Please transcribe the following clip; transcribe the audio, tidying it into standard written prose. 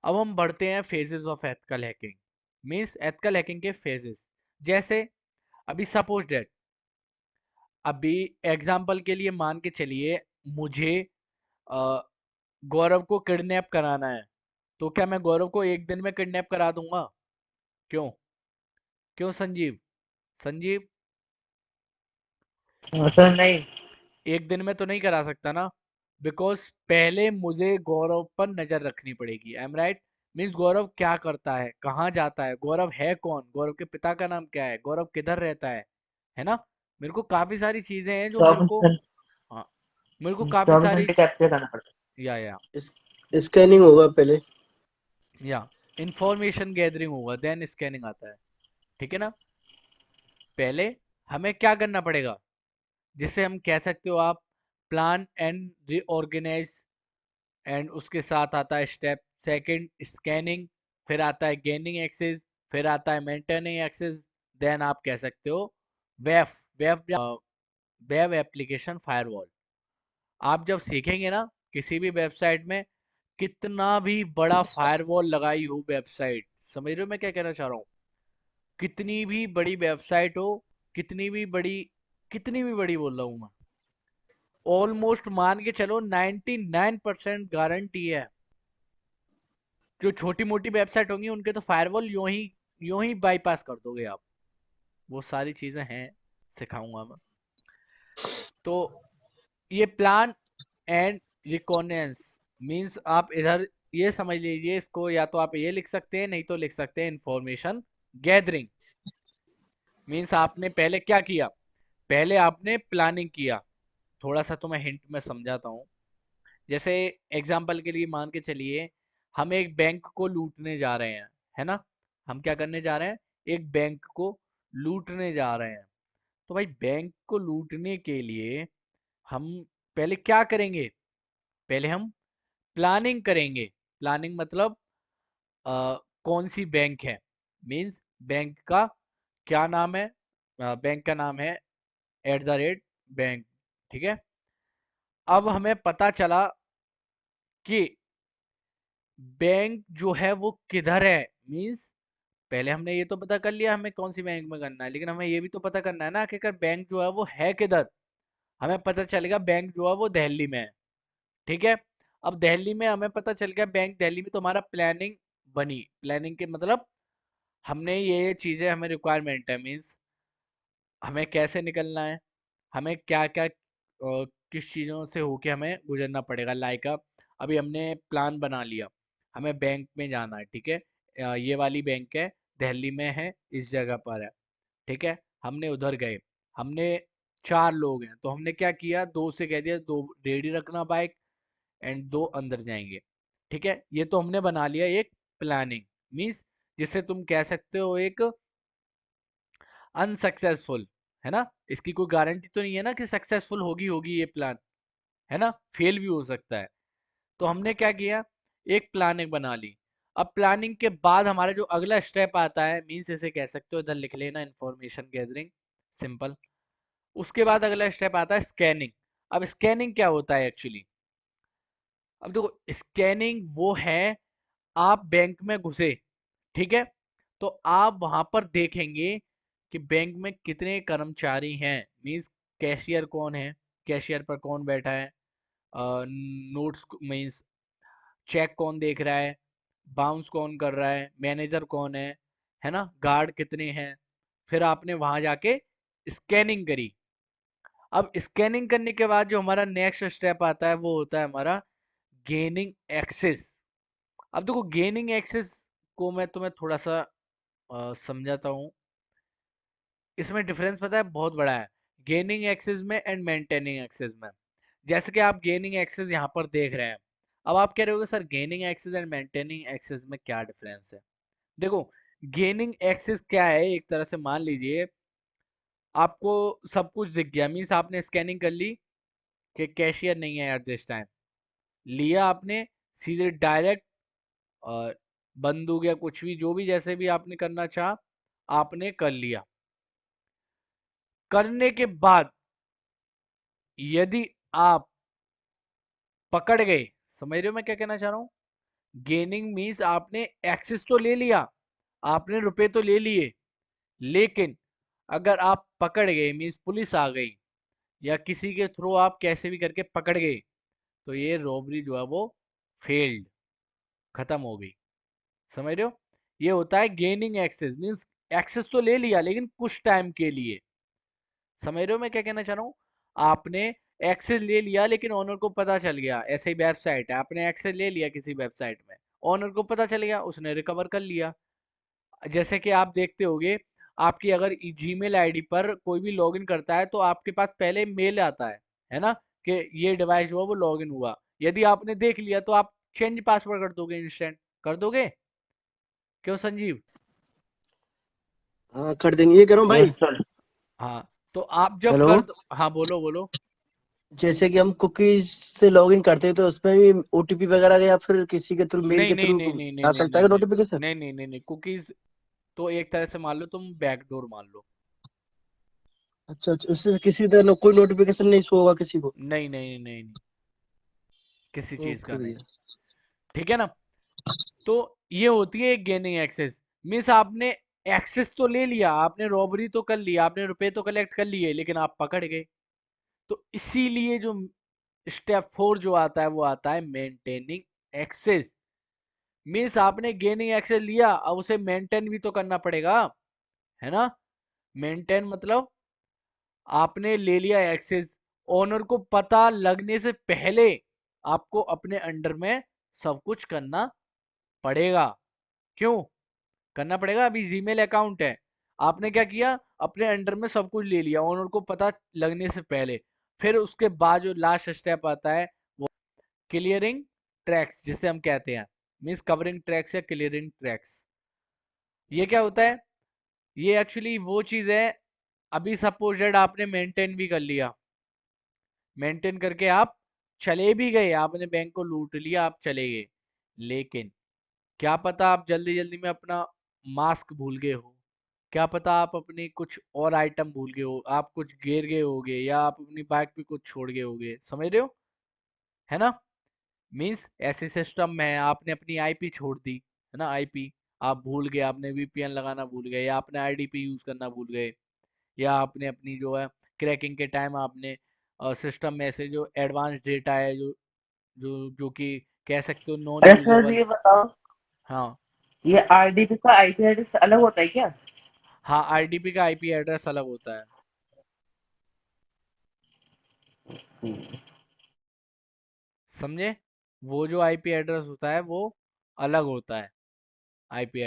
अब हम बढ़ते हैं phases of ethical hacking. Means ethical hacking के फेजेस, जैसे अभी सपोज डेट, अभी एग्जाम्पल के लिए मान के चलिए मुझे अ, गौरव को किडनैप कराना है, तो क्या मैं गौरव को एक दिन में किडनैप करा दूंगा? क्यों? क्यों संजीव? संजीव, सर नहीं। एक दिन में तो नहीं करा सकता ना, बिकॉज पहले मुझे गौरव पर नजर रखनी पड़ेगी। I am right? मीन्स गौरव क्या करता है, कहाँ जाता है, गौरव है कौन, गौरव के पिता का नाम क्या है, गौरव किधर रहता है ना? मेरे को काफी सारी चीजें हैं जो मेरे को, 24 हाँ, मेरे को काफी 24 सारी घंटे कैप्चर करना पड़ता या स्कैनिंग होगा पहले। या इंफॉर्मेशन गैदरिंग होगा, देन स्कैनिंग आता है। ठीक है ना? पहले हमें क्या करना पड़ेगा, जिसे हम कह सकते हो आप प्लान एंड रीऑर्गेनाइज, एंड उसके साथ आता है स्टेप सेकंड स्कैनिंग, फिर आता है गेनिंग एक्सेस, फिर आता है मेंटेनिंग एक्सेस, देन आप कह सकते हो web web web application firewall. आप जब सीखेंगे ना किसी भी वेबसाइट में, कितना भी बड़ा फायरवॉल लगाई हो वेबसाइट, समझ रहे हो मैं क्या कहना चाह रहा हूँ? कितनी भी बड़ी वेबसाइट हो, कितनी भी बड़ी, कितनी भी बड़ी बोल रहा हूँ मैं, ऑलमोस्ट मान के चलो 99% गारंटी है, जो छोटी मोटी वेबसाइट होंगी उनके तो फायरवॉल यूं ही बाईपास कर दोगे आप। वो सारी चीजें हैं, सिखाऊंगा मैं। तो ये प्लान एंड रिकॉनेंस मींस आप इधर ये समझ लीजिए इसको, या तो आप ये लिख सकते हैं, नहीं तो लिख सकते हैं इंफॉर्मेशन गैदरिंग। मींस आपने पहले क्या किया, पहले आपने प्लानिंग किया। थोड़ा सा तो मैं हिंट में समझाता हूँ। जैसे एग्जाम्पल के लिए मान के चलिए हम एक बैंक को लूटने जा रहे हैं, है ना? हम क्या करने जा रहे हैं? एक बैंक को लूटने जा रहे हैं। तो भाई बैंक को लूटने के लिए हम पहले क्या करेंगे? पहले हम प्लानिंग करेंगे। प्लानिंग मतलब कौन सी बैंक है, मींस बैंक का क्या नाम है, बैंक का नाम है @बैंक। ठीक है? अब हमें पता चला कि बैंक जो है वो किधर है, मींस पहले हमने ये तो पता कर लिया हमें कौन सी बैंक में करना है, लेकिन हमें ये भी तो पता करना है ना आखिरकार बैंक जो है वो है किधर। हमें पता चलेगा बैंक जो है वो दिल्ली में है। ठीक है? अब दिल्ली में हमें पता चल गया बैंक दिल्ली में, तो हमारा प्लानिंग बनी। प्लानिंग के मतलब हमने ये चीजें, हमें रिक्वायरमेंट है, मींस हमें कैसे निकलना है, हमें क्या क्या किस चीज़ों से होके हमें गुजरना पड़ेगा। लाइक अभी हमने प्लान बना लिया, हमें बैंक में जाना है। ठीक है? ये वाली बैंक है, दिल्ली में है, इस जगह पर है। ठीक है? हमने उधर गए, हमने 4 लोग हैं, तो हमने क्या किया, 2 से कह दिया 2 रेडी रखना बाइक, एंड 2 अंदर जाएंगे। ठीक है? ये तो हमने बना लिया एक प्लानिंग, मीन्स जिसे तुम कह सकते हो एक अनसक्सेसफुल, है ना? इसकी कोई गारंटी तो नहीं है ना कि सक्सेसफुल होगी होगी ये प्लान, है ना? फेल भी हो सकता है। तो हमने क्या किया, एक प्लानिंग बना ली। अब प्लानिंग के बाद हमारा जो अगला स्टेप आता है, मीन्स इसे कह सकते हो, इधर लिख लेना इंफॉर्मेशन गैदरिंग, सिंपल। उसके बाद अगला स्टेप आता है स्कैनिंग। अब स्कैनिंग क्या होता है एक्चुअली? अब देखो स्कैनिंग वो है, आप बैंक में घुसे, ठीक है? तो आप वहां पर देखेंगे कि बैंक में कितने कर्मचारी हैं, मीन्स कैशियर कौन है, कैशियर पर कौन बैठा है, नोट्स मीन्स चेक कौन देख रहा है, बाउंस कौन कर रहा है, मैनेजर कौन है ना, गार्ड कितने हैं। फिर आपने वहां जाके स्कैनिंग करी। अब स्कैनिंग करने के बाद जो हमारा नेक्स्ट स्टेप आता है वो होता है हमारा गेनिंग एक्सेस। अब देखो गेनिंग एक्सेस को मैं तुम्हें थोड़ा सा समझाता हूँ। इसमें डिफरेंस पता है बहुत बड़ा है, गेनिंग एक्सेस में एंड मेंटेनिंग एक्सेस में। जैसे कि आप गेनिंग एक्सेस यहाँ पर देख रहे हैं, अब आप कह रहे होगे sir gaining access and maintaining access में क्या डिफरेंस है? देखो गेनिंग एक्सेस क्या है, एक तरह से मान लीजिए आपको सब कुछ दिख गया, मीन्स आपने स्कैनिंग कर ली कि कैशियर नहीं है एट दिस टाइम, लिया आपने सीधे डायरेक्ट बंदूक या कुछ भी, जो भी जैसे भी आपने करना चाहा आपने कर लिया। करने के बाद यदि आप पकड़ गए, समझ रहे हो मैं क्या कहना चाह रहा हूँ? गेनिंग मीन्स आपने एक्सेस तो ले लिया, आपने रुपए तो ले लिए, लेकिन अगर आप पकड़ गए मीन्स पुलिस आ गई या किसी के थ्रू आप कैसे भी करके पकड़ गए, तो ये रॉबरी जो है वो फेल्ड, खत्म हो गई। समझ रहे हो? ये होता है गेनिंग एक्सेस मीन्स एक्सेस तो ले लिया लेकिन कुछ टाइम के लिए। समझ रहे हो मैं क्या कहना चाह रहा हूँ? आपने एक्सेस ले लिया लेकिन ओनर को पता चल गया, ऐसे ही वेबसाइट है, आपने एक्सेस ले लिया किसी वेबसाइट में, ओनर को पता चल गया, उसने रिकवर कर लिया। जैसे कि आप देखते होगे, आपकी अगर जीमेल आईडी पर कोई भी लॉगिन करता है तो आपके पास पहले मेल आता है ना, कि ये डिवाइस जो है वो लॉगिन हुआ। यदि आपने देख लिया तो आप चेंज पासवर्ड कर दोगे, इंस्टेंट कर दोगे। क्यों संजीव? हाँ कर देंगे, ये कह रहा हूँ यस भाई। सर। हाँ, तो आप जब हेलो। कर दो, हाँ बोलो बोलो। जैसे कि हम कुकीज से लॉगिन करते हैं तो उसमें भी ओटीपी वगैरह या फिर किसी के थ्रू, मेल नहीं के नहीं थ्रू नहीं नहीं नहीं आ नहीं सकता नहीं है नहीं नोटिफिकेशन? नहीं नहीं नहीं नहीं, कुकीज तो एक तरह से मान लो तुम बैकडोर मान लो। अच्छा अच्छा, उससे किसी तरह कोई नोटिफिकेशन नहीं शो होगा किसी को? नहीं नहीं नहीं नहीं, नहीं, किसी चीज ओके का नहीं। भैया। ठीक है ना? तो ये होती है एक गेनिंग एक्सेस। मीन्स आपने एक्सेस तो ले लिया, आपने रॉबरी तो कर लिया, आपने रुपए तो कलेक्ट कर लिए, लेकिन आप पकड़ गए। तो इसीलिए जो स्टेप 4 जो आता है वो आता है मेंटेनिंग एक्सेस। मीन्स आपने गेनिंग एक्सेस लिया, अब उसे मेंटेन भी तो करना पड़ेगा, है ना? मेंटेन मतलब आपने ले लिया एक्सेस, ओनर को पता लगने से पहले आपको अपने अंडर में सब कुछ करना पड़ेगा। क्यों करना पड़ेगा? अभी जीमेल अकाउंट है, आपने क्या किया, अपने अंडर में सब कुछ ले लिया ओनर को पता लगने से पहले। फिर उसके बाद जो लास्ट स्टेप आता है वो क्लियरिंग ट्रैक्स जिसे हम कहते हैं, मीन्स कवरिंग ट्रैक्स या क्लियरिंग ट्रैक्स। ये क्या होता है? ये एक्चुअली वो चीज है, अभी सपोज दैट आपने मेंटेन भी कर लिया, मेंटेन करके आप चले भी गए, आपने बैंक को लूट लिया, आप चले गए, लेकिन क्या पता आप जल्दी जल्दी में अपना मास्क भूल गए हो, क्या पता आप अपनी कुछ और आइटम भूल गए हो, आप कुछ गिर गए होगे या आप अपनी बाइक पे कुछ छोड़ गए होगे। समझ रहे हो? है ना? मीन्स ऐसे सिस्टम में है, आपने अपनी आईपी छोड़ दी, है ना, आईपी आप भूल गए, आपने वीपीएन लगाना भूल गए, या आपने आईडीपी यूज करना भूल गए, या आपने अपनी जो है क्रैकिंग के टाइम आपने सिस्टम में से जो एडवांस डेटा है जो जो जो कि कह सकते हो नॉन अरे सर यूजेबल। ये बताओ, हाँ। ये आरडीपी का आईपी एड्रेस अलग होता है क्या? हाँ, आईडीपी का आईपी एड्रेस अलग होता है। समझे? वो जो आईपी एड्रेस होता है वो अलग होता है, आईपी